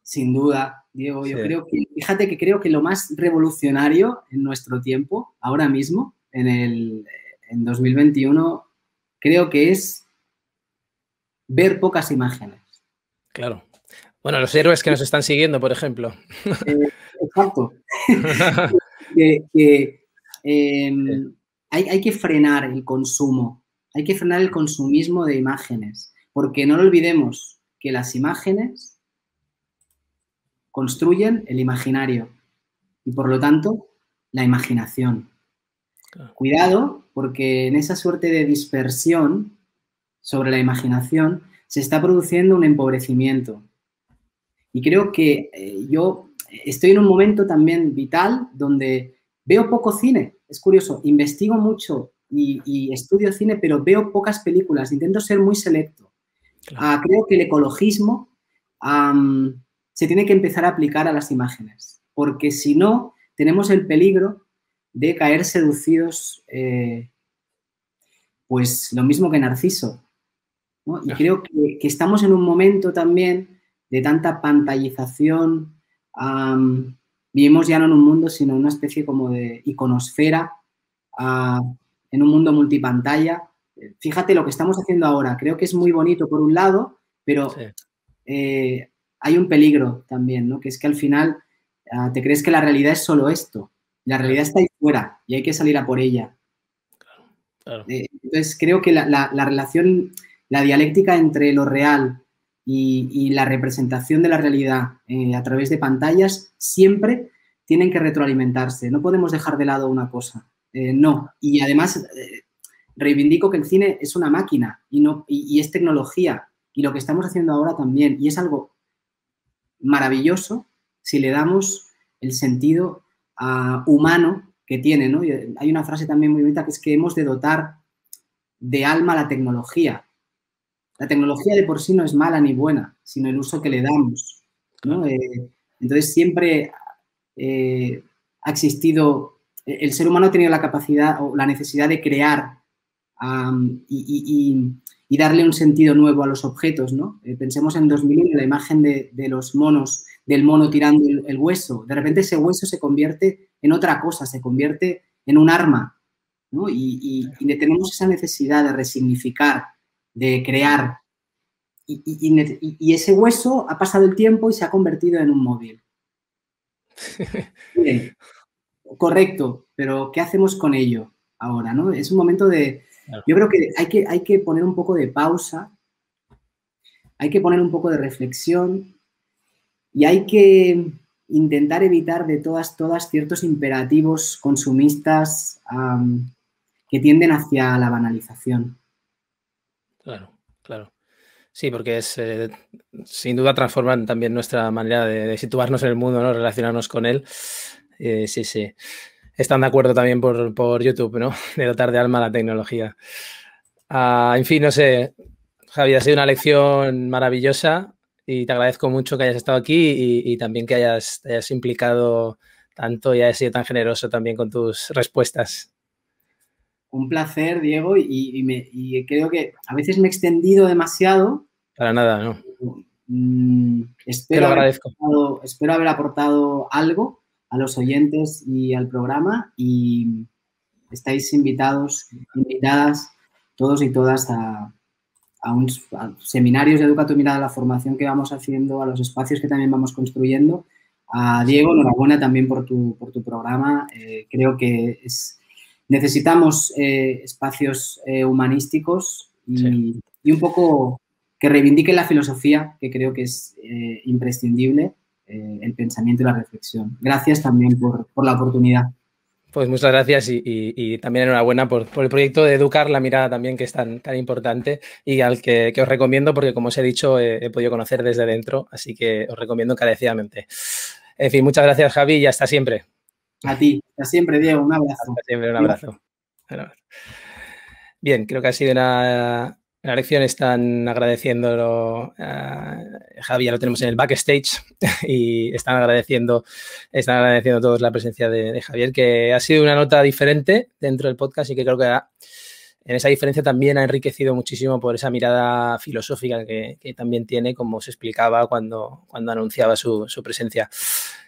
Sin duda, Diego. Sí. Yo creo que, fíjate que creo que lo más revolucionario en nuestro tiempo, ahora mismo, en 2021, creo que es ver pocas imágenes. Claro. Bueno, los héroes que nos están siguiendo, por ejemplo. Exacto. Hay que frenar el consumo, hay que frenar el consumismo de imágenes, porque no lo olvidemos que las imágenes construyen el imaginario y, por lo tanto, la imaginación. Claro. Cuidado, porque en esa suerte de dispersión sobre la imaginación se está produciendo un empobrecimiento. Y creo que yo estoy en un momento también vital donde veo poco cine. Es curioso, investigo mucho y estudio cine, pero veo pocas películas. Intento ser muy selecto. Claro. Creo que el ecologismo se tiene que empezar a aplicar a las imágenes, porque si no, tenemos el peligro de caer seducidos, pues lo mismo que Narciso, ¿no? Y creo que estamos en un momento también de tanta pantallización, vivimos ya no en un mundo, sino en una especie como de iconosfera, en un mundo multipantalla. Fíjate lo que estamos haciendo ahora, creo que es muy bonito por un lado, pero sí. Hay un peligro también, ¿no? Que es que al final te crees que la realidad es solo esto, la realidad está ahí fuera y hay que salir a por ella. Claro. Entonces creo que la relación, la dialéctica entre lo real y la representación de la realidad a través de pantallas siempre tienen que retroalimentarse. No podemos dejar de lado una cosa. No. Y además reivindico que el cine es una máquina y es tecnología. Y lo que estamos haciendo ahora también. Y es algo maravilloso si le damos el sentido humano que tiene, ¿no? Hay una frase también muy bonita que es que hemos de dotar de alma a la tecnología. La tecnología de por sí no es mala ni buena, sino el uso que le damos, ¿no? Entonces, siempre ha existido, el ser humano ha tenido la capacidad o la necesidad de crear y darle un sentido nuevo a los objetos, ¿no? Pensemos en 2001, la imagen de los monos, del mono tirando el hueso. De repente ese hueso se convierte en otra cosa, se convierte en un arma, ¿no? Y tenemos esa necesidad de resignificar, de crear. Y ese hueso ha pasado el tiempo y se ha convertido en un móvil. Bien, correcto, pero ¿qué hacemos con ello ahora, no? Es un momento de... Yo creo que hay que poner un poco de pausa, hay que poner un poco de reflexión y hay que intentar evitar de todas ciertos imperativos consumistas que tienden hacia la banalización. Claro, claro. Sí, porque es sin duda transforman también nuestra manera de situarnos en el mundo, ¿no? Relacionarnos con él. Sí, sí. Están de acuerdo también por YouTube, ¿no? De dotar de alma a la tecnología. En fin, no sé, Javi, ha sido una lección maravillosa y te agradezco mucho que hayas estado aquí y también que te hayas implicado tanto y hayas sido tan generoso también con tus respuestas. Un placer, Diego, y creo que a veces me he extendido demasiado. Para nada, ¿no? Te lo agradezco. Espero haber aportado algo a los oyentes y al programa y estáis invitadas todos y todas a seminarios de Educa tu mirada, a la formación que vamos haciendo, a los espacios que también vamos construyendo. Diego, enhorabuena también por tu programa. Creo que necesitamos espacios humanísticos y un poco que reivindiquen la filosofía, que creo que es imprescindible, el pensamiento y la reflexión. Gracias también por la oportunidad. Pues muchas gracias y también enhorabuena por el proyecto de Educar la Mirada también, que es tan importante y al que os recomiendo porque, como os he dicho, he podido conocer desde dentro, así que os recomiendo encarecidamente. En fin, muchas gracias, Javi, y hasta siempre. A ti, hasta siempre, Diego. Un abrazo. Hasta siempre, un abrazo. Bien, creo que ha sido una En la lección están agradeciéndolo, Javi ya lo tenemos en el backstage y están agradeciendo todos la presencia de Javier, que ha sido una nota diferente dentro del podcast y que creo que en esa diferencia también ha enriquecido muchísimo por esa mirada filosófica que también tiene, como se explicaba cuando anunciaba su presencia.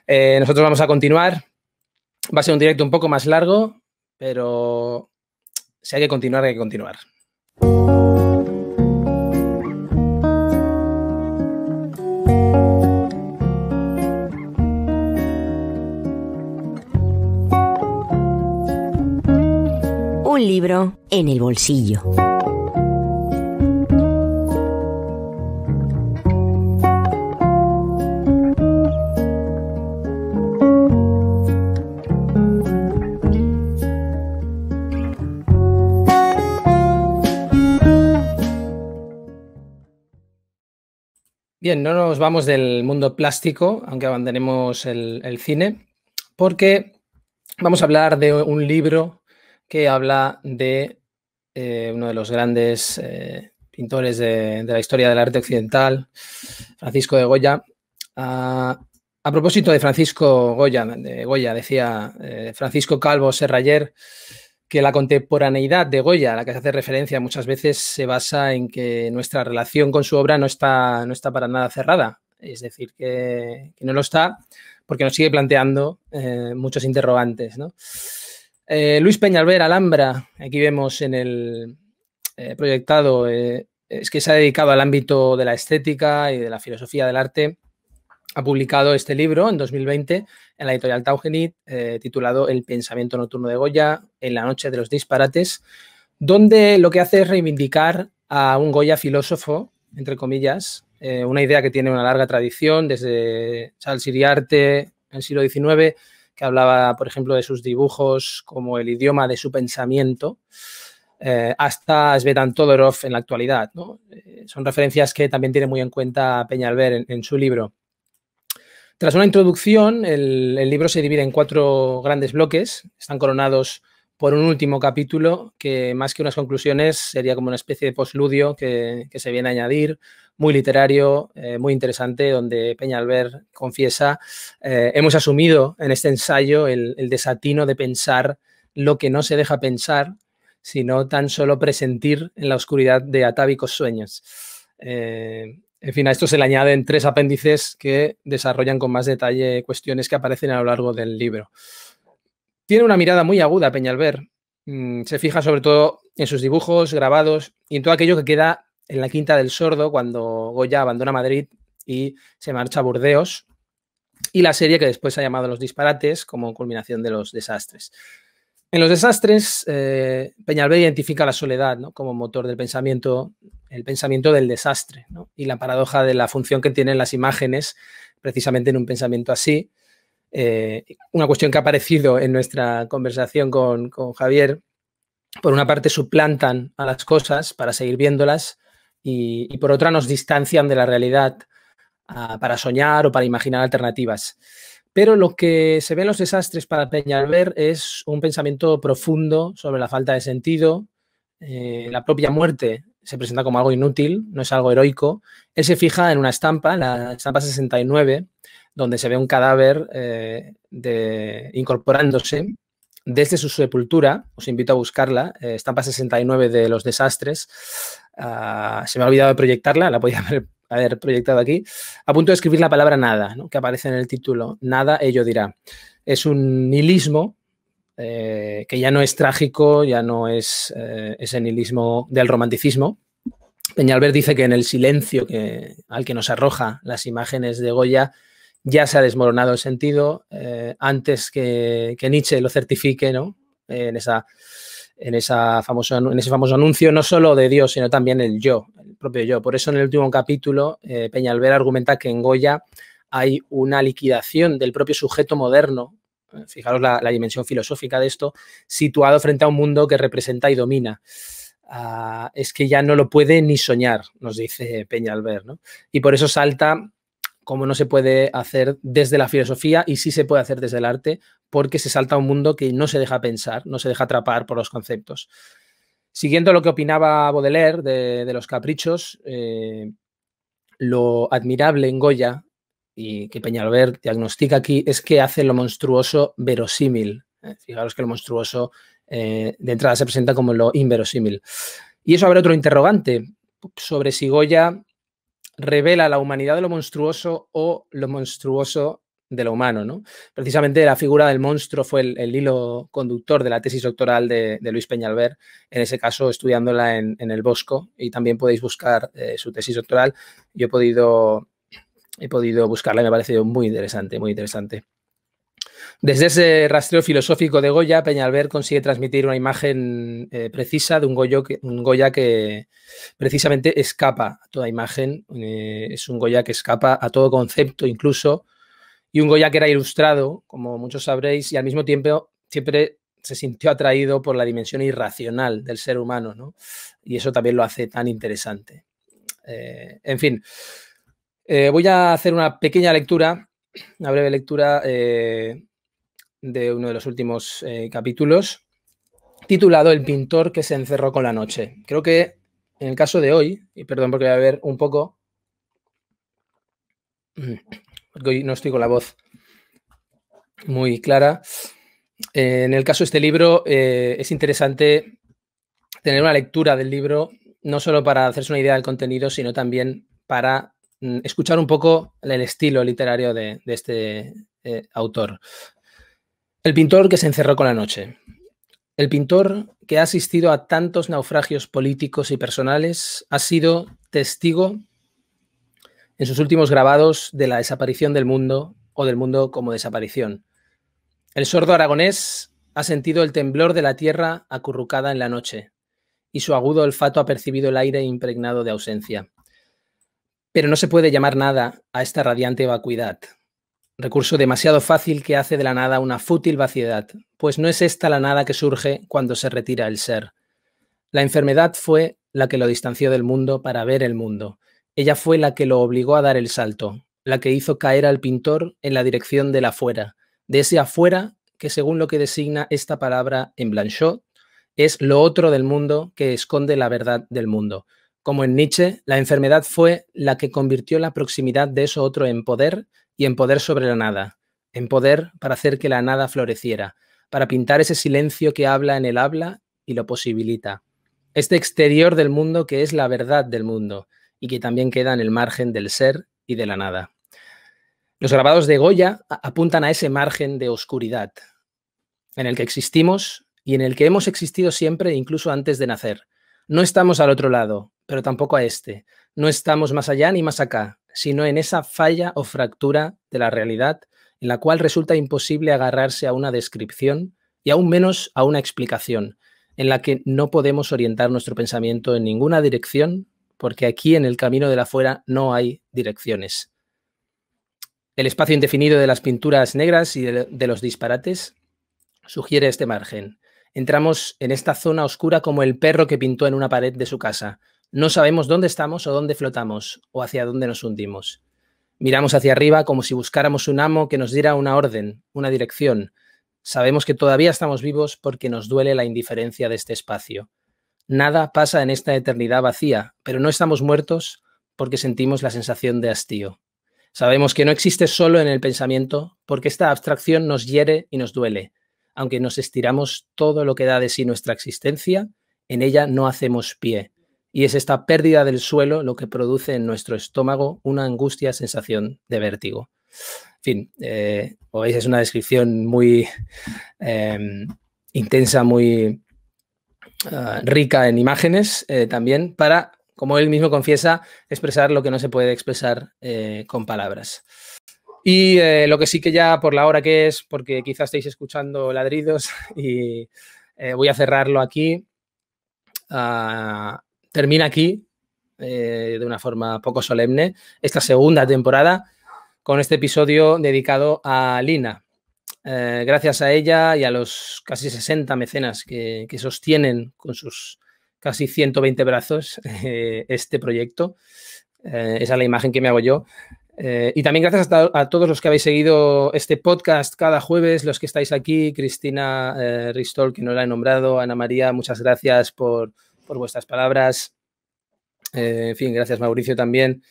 Nosotros vamos a continuar. Va a ser un directo un poco más largo, pero si hay que continuar, hay que continuar. Un libro en el bolsillo. Bien, no nos vamos del mundo plástico, aunque abandonemos el cine, porque vamos a hablar de un libro que habla de uno de los grandes pintores de la historia del arte occidental, Francisco de Goya. A propósito de Francisco Goya, decía Francisco Calvo Serrayer que la contemporaneidad de Goya, a la que se hace referencia muchas veces, se basa en que nuestra relación con su obra no está para nada cerrada. Es decir, que no lo está porque nos sigue planteando muchos interrogantes, ¿no? Luis Peñalver Alhambra, aquí vemos en el proyectado, es que se ha dedicado al ámbito de la estética y de la filosofía del arte. Ha publicado este libro en 2020 en la editorial Taugenit, titulado El pensamiento nocturno de Goya, en la noche de los disparates, donde lo que hace es reivindicar a un Goya filósofo, entre comillas, una idea que tiene una larga tradición desde Charles Iriarte en el siglo XIX, que hablaba, por ejemplo, de sus dibujos como el idioma de su pensamiento, hasta Svetan Todorov en la actualidad, ¿no? Son referencias que también tiene muy en cuenta Peñalver en su libro. Tras una introducción, el libro se divide en 4 grandes bloques. Están coronados por un último capítulo que, más que unas conclusiones, sería como una especie de postludio que se viene a añadir, muy literario, muy interesante, donde Peñalver confiesa: hemos asumido en este ensayo el desatino de pensar lo que no se deja pensar, sino tan solo presentir en la oscuridad de atávicos sueños. En fin, a esto se le añaden 3 apéndices que desarrollan con más detalle cuestiones que aparecen a lo largo del libro. Tiene una mirada muy aguda Peñalver. Se fija sobre todo en sus dibujos, grabados y en todo aquello que queda en la Quinta del Sordo cuando Goya abandona Madrid y se marcha a Burdeos, y la serie que después se ha llamado Los disparates, como culminación de los desastres. En Los desastres, Peñalver identifica la soledad, ¿no?, como motor del pensamiento, el pensamiento del desastre, ¿no?, y la paradoja de la función que tienen las imágenes precisamente en un pensamiento así. Una cuestión que ha aparecido en nuestra conversación con Javier: por una parte suplantan a las cosas para seguir viéndolas y por otra nos distancian de la realidad para soñar o para imaginar alternativas. Pero lo que se ve en Los desastres para Peñalver es un pensamiento profundo sobre la falta de sentido. La propia muerte se presenta como algo inútil, no es algo heroico. Él se fija en una estampa, la estampa 69, donde se ve un cadáver incorporándose desde su sepultura. Os invito a buscarla, estampa 69 de Los desastres. Se me ha olvidado de proyectarla, la podía haber proyectado aquí. A punto de escribir la palabra nada, ¿no?, que aparece en el título. Nada, ello dirá. Es un nihilismo que ya no es trágico, ya no es ese nihilismo del romanticismo. Peñalver dice que en el silencio al que nos arroja las imágenes de Goya ya se ha desmoronado el sentido, antes que Nietzsche lo certifique, ¿no?, en ese famoso anuncio, no solo de Dios, sino también el yo, el propio yo. Por eso en el último capítulo Peñalver argumenta que en Goya hay una liquidación del propio sujeto moderno. Fijaros la dimensión filosófica de esto, situado frente a un mundo que representa y domina. Es que ya no lo puede ni soñar, nos dice Peñalver, ¿no? Y por eso salta como no se puede hacer desde la filosofía y sí se puede hacer desde el arte, porque se salta a un mundo que no se deja pensar, no se deja atrapar por los conceptos. Siguiendo lo que opinaba Baudelaire de los caprichos, lo admirable en Goya, y que Peñalver diagnostica aquí, es que hace lo monstruoso verosímil. Fijaros que lo monstruoso de entrada se presenta como lo inverosímil. Y eso abre otro interrogante sobre si Goya revela la humanidad de lo monstruoso o lo monstruoso de lo humano, ¿no? Precisamente la figura del monstruo fue el hilo conductor de la tesis doctoral de Luis Peñalver, en ese caso estudiándola en el Bosco, y también podéis buscar su tesis doctoral. Yo he podido buscarla y me ha parecido muy interesante, muy interesante. Desde ese rastreo filosófico de Goya, Peñalver consigue transmitir una imagen precisa de un Goya que precisamente escapa a toda imagen, es un Goya que escapa a todo concepto incluso, y un Goya que era ilustrado, como muchos sabréis, y al mismo tiempo siempre se sintió atraído por la dimensión irracional del ser humano, ¿no? Y eso también lo hace tan interesante. En fin, voy a hacer una pequeña lectura, una breve lectura de uno de los últimos capítulos, titulado El pintor que se encerró con la noche. Creo que en el caso de hoy, y perdón porque voy a ver un poco, porque hoy no estoy con la voz muy clara, en el caso de este libro es interesante tener una lectura del libro, no solo para hacerse una idea del contenido, sino también para escuchar un poco el estilo literario de este autor. El pintor que se encerró con la noche. El pintor que ha asistido a tantos naufragios políticos y personales ha sido testigo en sus últimos grabados de la desaparición del mundo o del mundo como desaparición. El sordo aragonés ha sentido el temblor de la tierra acurrucada en la noche y su agudo olfato ha percibido el aire impregnado de ausencia. Pero no se puede llamar nada a esta radiante vacuidad, recurso demasiado fácil que hace de la nada una fútil vaciedad, pues no es esta la nada que surge cuando se retira el ser. La enfermedad fue la que lo distanció del mundo para ver el mundo. Ella fue la que lo obligó a dar el salto, la que hizo caer al pintor en la dirección del afuera, de ese afuera que, según lo que designa esta palabra en Blanchot, es lo otro del mundo que esconde la verdad del mundo. Como en Nietzsche, la enfermedad fue la que convirtió la proximidad de eso otro en poder y en poder sobre la nada, en poder para hacer que la nada floreciera, para pintar ese silencio que habla en el habla y lo posibilita. Este exterior del mundo que es la verdad del mundo y que también queda en el margen del ser y de la nada. Los grabados de Goya apuntan a ese margen de oscuridad en el que existimos y en el que hemos existido siempre, incluso antes de nacer. No estamos al otro lado, pero tampoco a este. No estamos más allá ni más acá, sino en esa falla o fractura de la realidad en la cual resulta imposible agarrarse a una descripción y aún menos a una explicación, en la que no podemos orientar nuestro pensamiento en ninguna dirección, porque aquí en el camino de la fuera no hay direcciones. El espacio indefinido de las pinturas negras y de los disparates sugiere este margen. Entramos en esta zona oscura como el perro que pintó en una pared de su casa. No sabemos dónde estamos o dónde flotamos o hacia dónde nos hundimos. Miramos hacia arriba como si buscáramos un amo que nos diera una orden, una dirección. Sabemos que todavía estamos vivos porque nos duele la indiferencia de este espacio. Nada pasa en esta eternidad vacía, pero no estamos muertos porque sentimos la sensación de hastío. Sabemos que no existe solo en el pensamiento porque esta abstracción nos hiere y nos duele. Aunque nos estiramos todo lo que da de sí nuestra existencia, en ella no hacemos pie. Y es esta pérdida del suelo lo que produce en nuestro estómago una angustia sensación de vértigo. En fin, como veis, es una descripción muy intensa, muy rica en imágenes también para, como él mismo confiesa, expresar lo que no se puede expresar con palabras. Y lo que sí que ya por la hora que es, porque quizás estéis escuchando ladridos y voy a cerrarlo aquí. Termina aquí, de una forma poco solemne, esta segunda temporada con este episodio dedicado a Lina. Gracias a ella y a los casi 60 mecenas que sostienen con sus casi 120 brazos este proyecto. Esa es la imagen que me hago yo. Y también gracias a todos los que habéis seguido este podcast cada jueves, los que estáis aquí, Cristina Ristol, que no la he nombrado, Ana María, muchas gracias por por vuestras palabras. En fin, gracias Mauricio también,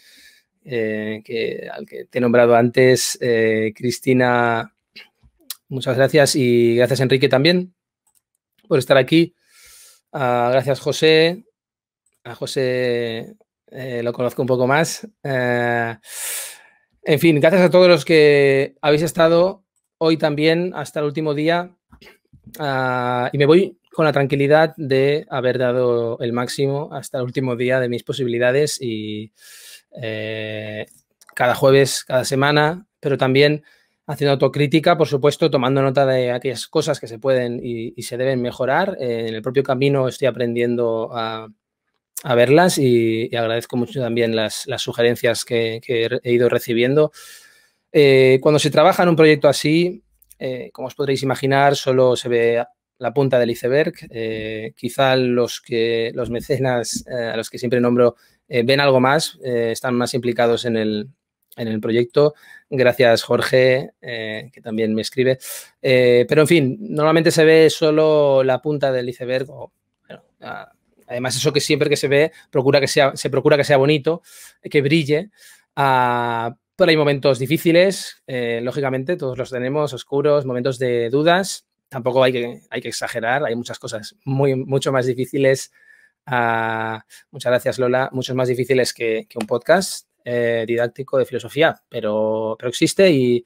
al que te he nombrado antes. Cristina, muchas gracias. Y gracias Enrique también por estar aquí. Gracias José. A José lo conozco un poco más. En fin, gracias a todos los que habéis estado hoy también hasta el último día. Y me voy con la tranquilidad de haber dado el máximo hasta el último día de mis posibilidades y cada jueves, cada semana, pero también haciendo autocrítica, por supuesto, tomando nota de aquellas cosas que se pueden y se deben mejorar. En el propio camino estoy aprendiendo a verlas y agradezco mucho también las sugerencias que he ido recibiendo. Cuando se trabaja en un proyecto así, como os podréis imaginar, solo se ve la punta del iceberg. Quizá los mecenas a los que siempre nombro ven algo más, están más implicados en el proyecto. Gracias, Jorge, que también me escribe. Pero, en fin, normalmente se ve solo la punta del iceberg. Además, eso que siempre que se ve, se procura que sea bonito, que brille. Pero hay momentos difíciles, lógicamente, todos los tenemos, oscuros, momentos de dudas. Tampoco hay que exagerar, hay muchas cosas mucho más difíciles. Muchas gracias, Lola. Muchos más difíciles que un podcast didáctico de filosofía, pero existe y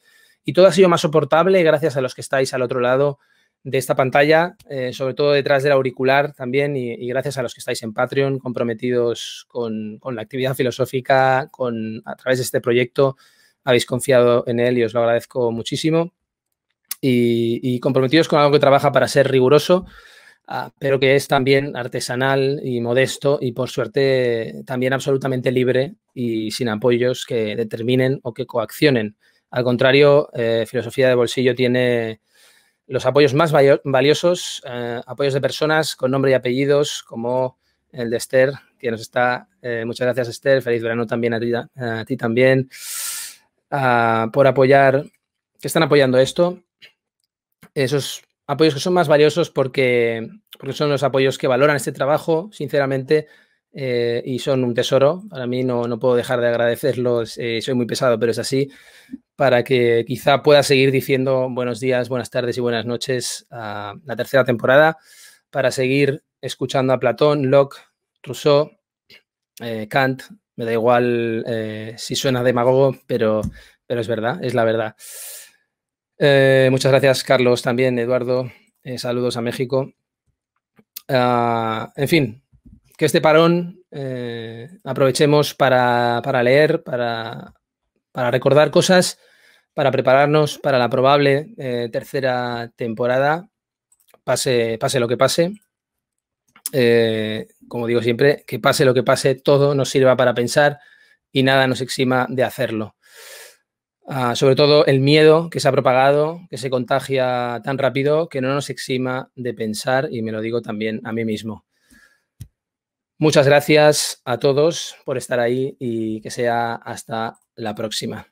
todo ha sido más soportable gracias a los que estáis al otro lado de esta pantalla, sobre todo detrás del auricular también y gracias a los que estáis en Patreon comprometidos con la actividad filosófica, a través de este proyecto. Habéis confiado en él y os lo agradezco muchísimo. Y comprometidos con algo que trabaja para ser riguroso, pero que es también artesanal y modesto y, por suerte, también absolutamente libre y sin apoyos que determinen o que coaccionen. Al contrario, Filosofía de Bolsillo tiene los apoyos más valiosos, apoyos de personas con nombre y apellidos, como el de Esther, que nos está. Muchas gracias, Esther. Feliz verano también a ti también, por apoyar, que están apoyando esto. Esos apoyos que son más valiosos porque son los apoyos que valoran este trabajo, sinceramente, y son un tesoro. Para mí no puedo dejar de agradecerlos. Soy muy pesado, pero es así, para que quizá pueda seguir diciendo buenos días, buenas tardes y buenas noches a la tercera temporada, para seguir escuchando a Platón, Locke, Rousseau, Kant. Me da igual si suena demagogo, pero es verdad, es la verdad. Muchas gracias, Carlos, también, Eduardo. Saludos a México. En fin, que este parón aprovechemos para leer, para recordar cosas, para prepararnos para la probable tercera temporada, pase lo que pase. Como digo siempre, que pase lo que pase, todo nos sirva para pensar y nada nos exima de hacerlo. Sobre todo el miedo que se ha propagado, que se contagia tan rápido, que no nos exima de pensar, y me lo digo también a mí mismo. Muchas gracias a todos por estar ahí y que sea hasta la próxima.